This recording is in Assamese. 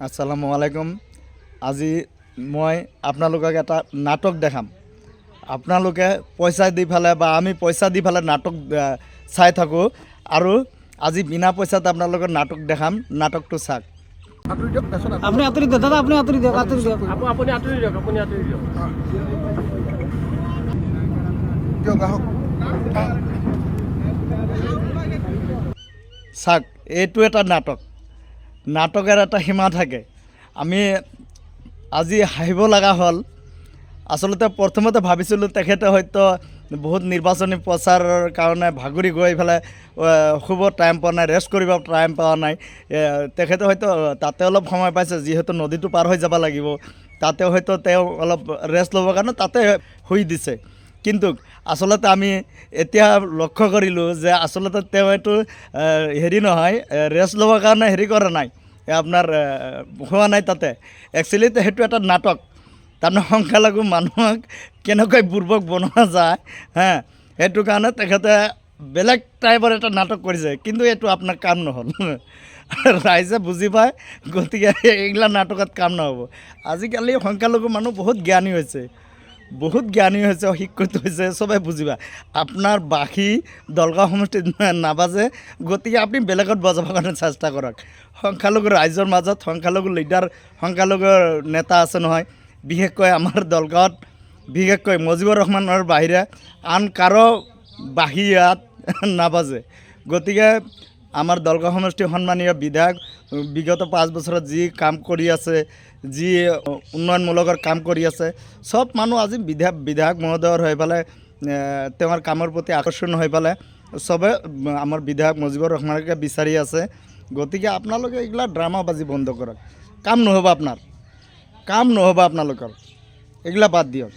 আসসালামু আলাইকুম। আজি মই আপোনালোকক এটা নাটক দেখাম। আপোনালোকে পইচা দি পেলাই বা আমি পইচা দি পেলাই নাটক চাই থাকোঁ আৰু আজি বিনা পইচাত আপোনালোকক নাটক দেখাম। নাটকটো চাওক। আপনি আঁতৰি দিয়ক দাদা, আপুনি আঁতৰি দিয়ক, আঁতৰি দিয়ক। আপুনি আঁতৰি দিয়ক, আপুনি আঁতৰি দিয়ক। চাওক, এইটো এটা নাটক। নাটকৰ এটা সীমা থাকে। আমি আজি হাঁহিব লগা হ'ল। আচলতে প্ৰথমতে ভাবিছিলোঁ তেখেতে হয়তো বহুত নিৰ্বাচনী প্ৰচাৰৰ কাৰণে ভাগৰি গৈ পেলাই শুব টাইম পোৱা নাই, ৰেষ্ট কৰিব টাইম পোৱা নাই। তেখেতে হয়তো তাতে অলপ সময় পাইছে, যিহেতু নদীটো পাৰ হৈ যাব লাগিব। তাতে হয়তো তেওঁ অলপ ৰেষ্ট ল'বৰ কাৰণে তাতে শুই দিছে। কিন্তু আচলতে আমি এতিয়া লক্ষ্য কৰিলোঁ যে আচলতে তেওঁ এইটো হেৰি নহয়, ৰেষ্ট ল'বৰ কাৰণে হেৰি কৰা নাই, আপোনাৰ হোৱা নাই তাতে। একচুৱেলি সেইটো এটা নাটক। তাৰমানে সংখ্যালঘু মানুহক কেনেকৈ বুৰ্বক বনোৱা যায়, সেইটো কাৰণে তেখেতে বেলেগ টাইপৰ এটা নাটক কৰিছে। কিন্তু এইটো আপোনাৰ কাম নহ'ল। ৰাইজে বুজি পায়, গতিকে এইগিলা নাটকত কাম নহ'ব। আজিকালি সংখ্যালঘু মানুহ বহুত জ্ঞানী হৈছে, শিক্ষিত হৈছে, চবে বুজি পায়। আপোনাৰ বাঁহী দলগাঁও সমষ্টিত নাবাজে, গতিকে আপুনি বেলেগত বজাবৰ কাৰণে চেষ্টা কৰক। সংখ্যালঘু ৰাইজৰ মাজত সংখ্যালঘু লিডাৰ, সংখ্যালঘু নেতা আছে নহয়। বিশেষকৈ আমাৰ দলগাঁৱত বিশেষকৈ মুজিবুৰ ৰহমানৰ বাহিৰে আন কাৰো বাঁহী ইয়াত নাবাজে। গতিকে আমাৰ দলগাঁও সমষ্টিৰ সন্মানীয় বিধায়ক বিগত 5 বছৰত যি কাম কৰি আছে, যি উন্নয়নমূলকৰ কাম কৰি আছে, চব মানুহ আজি বিধায়ক মহোদয়ৰ হৈ পেলাই তেওঁৰ কামৰ প্ৰতি আকৰ্ষণ হৈ পেলাই চবে আমাৰ বিধায়ক মুজিবুৰ ৰহমানকে বিচাৰি আছে। গতিকে আপোনালোকে এইগিলা ড্ৰামাবাজি বন্ধ কৰক। কাম নহ'ব আপোনালোকৰ, এইগিলা বাদ দিয়ক।